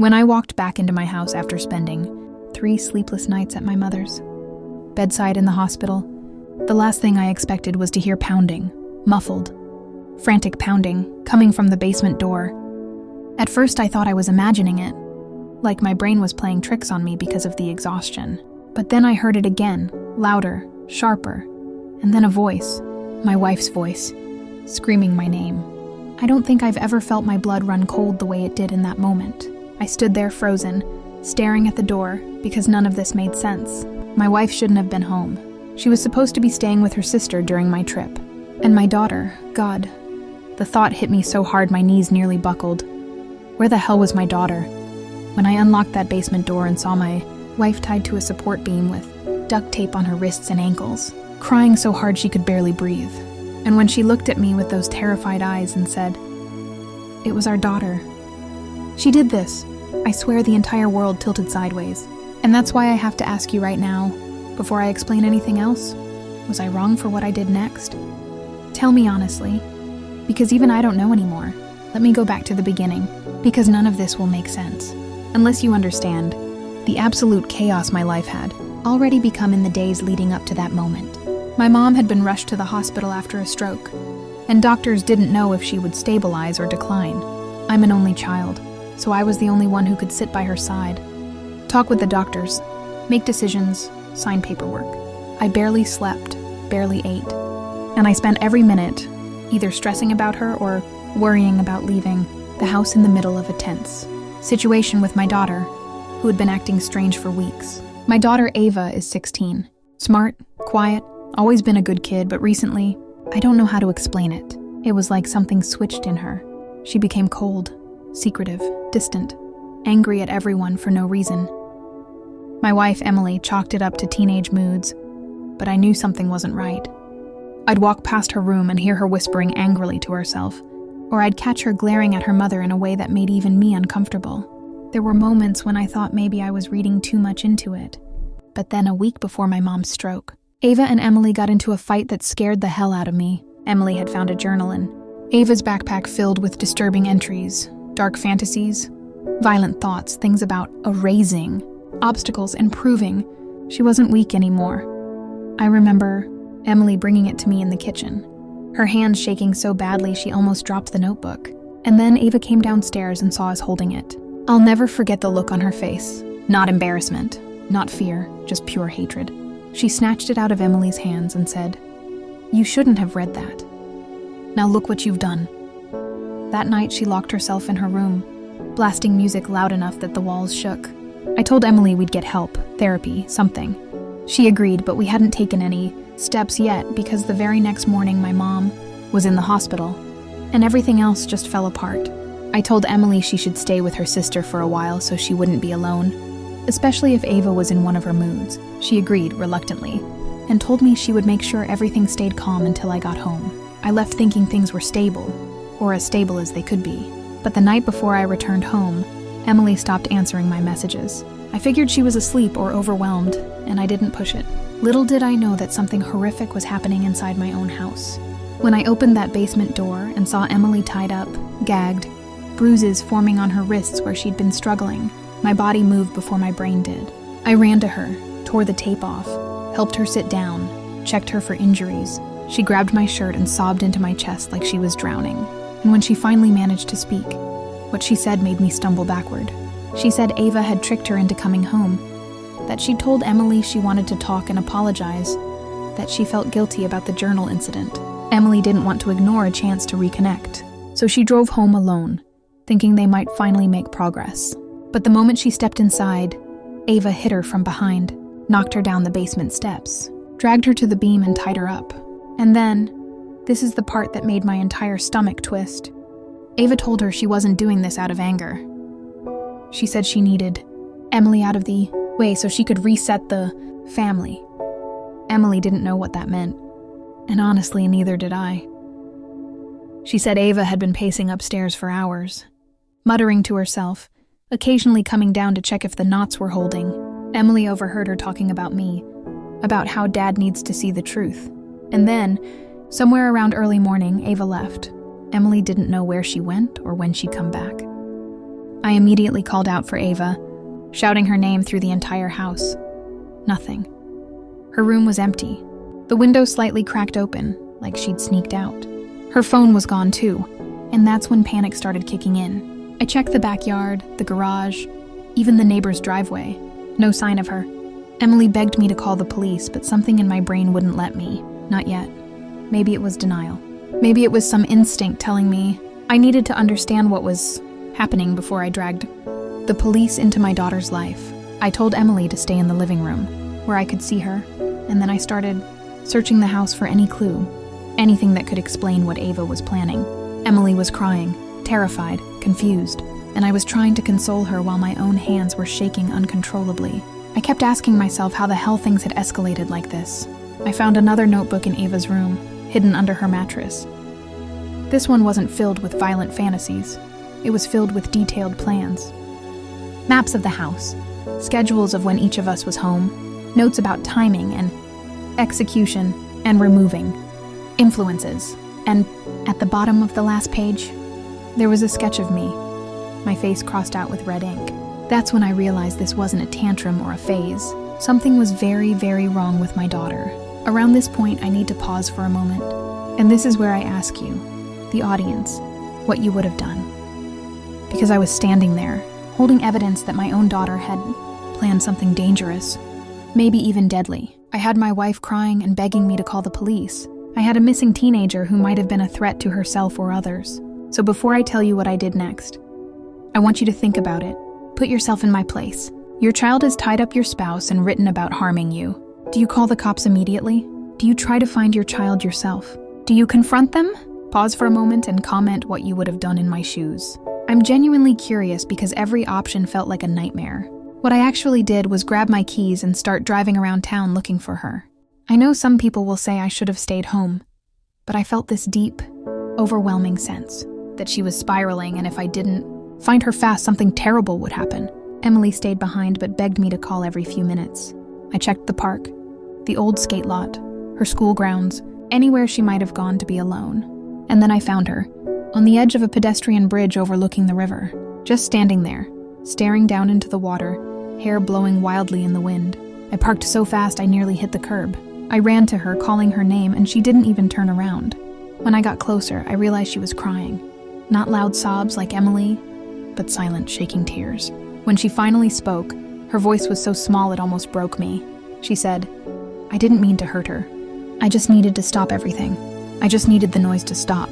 When I walked back into my house after spending 3 sleepless nights at my mother's bedside in the hospital, the last thing I expected was to hear pounding, muffled, frantic pounding, coming from the basement door. At first I thought I was imagining it, like my brain was playing tricks on me because of the exhaustion. But then I heard it again, louder, sharper, and then a voice, my wife's voice, screaming my name. I don't think I've ever felt my blood run cold the way it did in that moment. I stood there frozen, staring at the door, because none of this made sense. My wife shouldn't have been home. She was supposed to be staying with her sister during my trip. And my daughter, God. The thought hit me so hard my knees nearly buckled. Where the hell was my daughter? When I unlocked that basement door and saw my wife tied to a support beam with duct tape on her wrists and ankles, crying so hard she could barely breathe. And when she looked at me with those terrified eyes and said, "It was our daughter." She did this. I swear the entire world tilted sideways. And that's why I have to ask you right now, before I explain anything else, was I wrong for what I did next? Tell me honestly, because even I don't know anymore. Let me go back to the beginning, because none of this will make sense. Unless you understand the absolute chaos my life had already become in the days leading up to that moment. My mom had been rushed to the hospital after a stroke, and doctors didn't know if she would stabilize or decline. I'm an only child, so I was the only one who could sit by her side, talk with the doctors, make decisions, sign paperwork. I barely slept, barely ate, and I spent every minute either stressing about her or worrying about leaving the house in the middle of a tense situation with my daughter, who had been acting strange for weeks. My daughter Ava is 16, smart, quiet, always been a good kid, but recently, I don't know how to explain it. It was like something switched in her. She became cold, secretive, distant, angry at everyone for no reason. My wife, Emily, chalked it up to teenage moods, but I knew something wasn't right. I'd walk past her room and hear her whispering angrily to herself, or I'd catch her glaring at her mother in a way that made even me uncomfortable. There were moments when I thought maybe I was reading too much into it. But then a week before my mom's stroke, Ava and Emily got into a fight that scared the hell out of me. Emily had found a journal in Ava's backpack filled with disturbing entries, dark fantasies, violent thoughts, things about erasing, obstacles, and proving she wasn't weak anymore. I remember Emily bringing it to me in the kitchen, her hands shaking so badly she almost dropped the notebook. And then Ava came downstairs and saw us holding it. I'll never forget the look on her face. Not embarrassment, not fear, just pure hatred. She snatched it out of Emily's hands and said, "You shouldn't have read that. Now look what you've done." That night she locked herself in her room, blasting music loud enough that the walls shook. I told Emily we'd get help, therapy, something. She agreed, but we hadn't taken any steps yet because the very next morning my mom was in the hospital, and everything else just fell apart. I told Emily she should stay with her sister for a while so she wouldn't be alone, especially if Ava was in one of her moods. She agreed reluctantly, and told me she would make sure everything stayed calm until I got home. I left thinking things were stable, or as stable as they could be. But the night before I returned home, Emily stopped answering my messages. I figured she was asleep or overwhelmed, and I didn't push it. Little did I know that something horrific was happening inside my own house. When I opened that basement door and saw Emily tied up, gagged, bruises forming on her wrists where she'd been struggling, my body moved before my brain did. I ran to her, tore the tape off, helped her sit down, checked her for injuries. She grabbed my shirt and sobbed into my chest like she was drowning. And when she finally managed to speak, what she said made me stumble backward. She said Ava had tricked her into coming home, that she'd told Emily she wanted to talk and apologize, that she felt guilty about the journal incident. Emily didn't want to ignore a chance to reconnect, so she drove home alone, thinking they might finally make progress. But the moment she stepped inside, Ava hit her from behind, knocked her down the basement steps, dragged her to the beam and tied her up. And then, this is the part that made my entire stomach twist, Ava told her she wasn't doing this out of anger. She said she needed Emily out of the way so she could reset the family. Emily didn't know what that meant, and honestly, neither did I. She said Ava had been pacing upstairs for hours, muttering to herself, occasionally coming down to check if the knots were holding. Emily overheard her talking about me, about how Dad needs to see the truth. And then, somewhere around early morning, Ava left. Emily didn't know where she went or when she'd come back. I immediately called out for Ava, shouting her name through the entire house. Nothing. Her room was empty. The window slightly cracked open, like she'd sneaked out. Her phone was gone too, and that's when panic started kicking in. I checked the backyard, the garage, even the neighbor's driveway. No sign of her. Emily begged me to call the police, but something in my brain wouldn't let me. Not yet. Maybe it was denial. Maybe it was some instinct telling me I needed to understand what was happening before I dragged the police into my daughter's life. I told Emily to stay in the living room, where I could see her, and then I started searching the house for any clue, anything that could explain what Ava was planning. Emily was crying, terrified, confused, and I was trying to console her while my own hands were shaking uncontrollably. I kept asking myself how the hell things had escalated like this. I found another notebook in Ava's room, hidden under her mattress. This one wasn't filled with violent fantasies. It was filled with detailed plans. Maps of the house, schedules of when each of us was home, notes about timing and execution and removing, influences, and at the bottom of the last page, there was a sketch of me, my face crossed out with red ink. That's when I realized this wasn't a tantrum or a phase. Something was very, very wrong with my daughter. Around this point, I need to pause for a moment, and this is where I ask you, the audience, what you would have done. Because I was standing there, holding evidence that my own daughter had planned something dangerous, maybe even deadly. I had my wife crying and begging me to call the police. I had a missing teenager who might have been a threat to herself or others. So before I tell you what I did next, I want you to think about it. Put yourself in my place. Your child has tied up your spouse and written about harming you. Do you call the cops immediately? Do you try to find your child yourself? Do you confront them? Pause for a moment and comment what you would have done in my shoes. I'm genuinely curious because every option felt like a nightmare. What I actually did was grab my keys and start driving around town looking for her. I know some people will say I should have stayed home, but I felt this deep, overwhelming sense that she was spiraling, and if I didn't find her fast, something terrible would happen. Emily stayed behind but begged me to call every few minutes. I checked the park, the old skate lot, her school grounds, anywhere she might have gone to be alone. And then I found her, on the edge of a pedestrian bridge overlooking the river, just standing there, staring down into the water, hair blowing wildly in the wind. I parked so fast I nearly hit the curb. I ran to her, calling her name, and she didn't even turn around. When I got closer, I realized she was crying. Not loud sobs like Emily, but silent, shaking tears. When she finally spoke, her voice was so small it almost broke me. She said, "I didn't mean to hurt her. I just needed to stop everything. I just needed the noise to stop."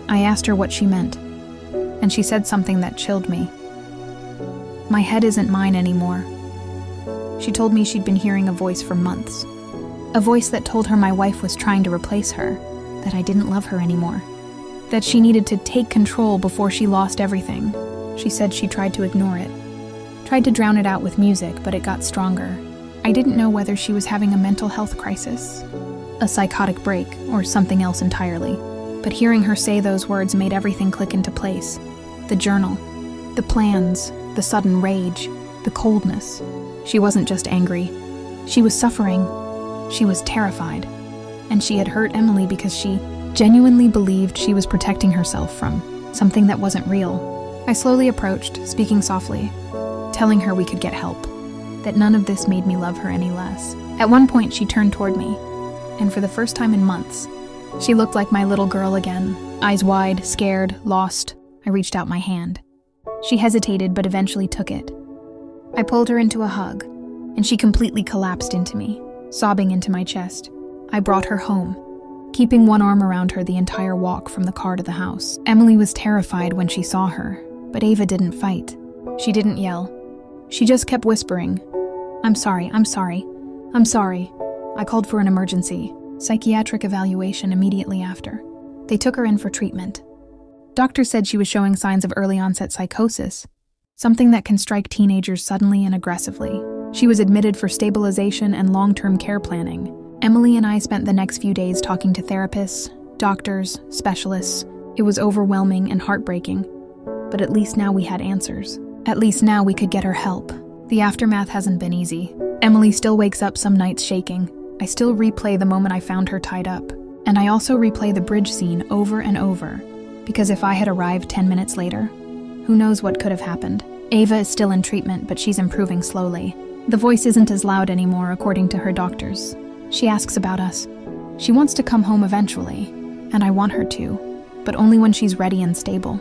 I asked her what she meant, and she said something that chilled me. "My head isn't mine anymore." She told me she'd been hearing a voice for months. A voice that told her my wife was trying to replace her, that I didn't love her anymore, that she needed to take control before she lost everything. She said she tried to ignore it, tried to drown it out with music, but it got stronger. I didn't know whether she was having a mental health crisis, a psychotic break, or something else entirely. But hearing her say those words made everything click into place. The journal, the plans, the sudden rage, the coldness. She wasn't just angry. She was suffering. She was terrified. And she had hurt Emily because she genuinely believed she was protecting herself from something that wasn't real. I slowly approached, speaking softly, telling her we could get help, that none of this made me love her any less. At one point, she turned toward me, and for the first time in months, she looked like my little girl again, eyes wide, scared, lost. I reached out my hand. She hesitated, but eventually took it. I pulled her into a hug, and she completely collapsed into me, sobbing into my chest. I brought her home, keeping one arm around her the entire walk from the car to the house. Emily was terrified when she saw her, but Ava didn't fight. She didn't yell. She just kept whispering, I'm sorry. I called for an emergency psychiatric evaluation immediately after. They took her in for treatment. Doctors said she was showing signs of early onset psychosis, something that can strike teenagers suddenly and aggressively. She was admitted for stabilization and long-term care planning. Emily and I spent the next few days talking to therapists, doctors, specialists. It was overwhelming and heartbreaking, but at least now we had answers. At least now we could get her help. The aftermath hasn't been easy. Emily still wakes up some nights shaking. I still replay the moment I found her tied up. And I also replay the bridge scene over and over, because if I had arrived 10 minutes later, Who knows what could have happened? Ava is still in treatment, but she's improving slowly. The voice isn't as loud anymore, according to her doctors. She asks about us. She wants to come home eventually, and I want her to, but only when she's ready and stable.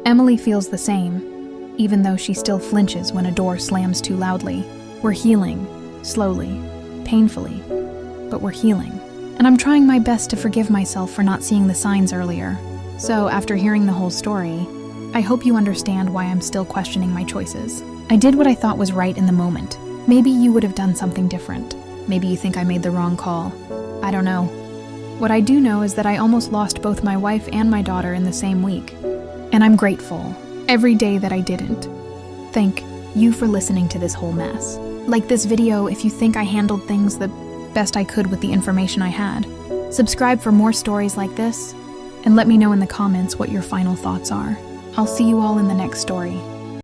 Emily feels the same, even though she still flinches when a door slams too loudly. We're healing, slowly, painfully, but we're healing. And I'm trying my best to forgive myself for not seeing the signs earlier. So, after hearing the whole story, I hope you understand why I'm still questioning my choices. I did what I thought was right in the moment. Maybe you would have done something different. Maybe you think I made the wrong call. I don't know. What I do know is that I almost lost both my wife and my daughter in the same week. And I'm grateful every day that I didn't. Thank you for listening to this whole mess. Like this video if you think I handled things the best I could with the information I had. Subscribe for more stories like this, and let me know in the comments what your final thoughts are. I'll see you all in the next story.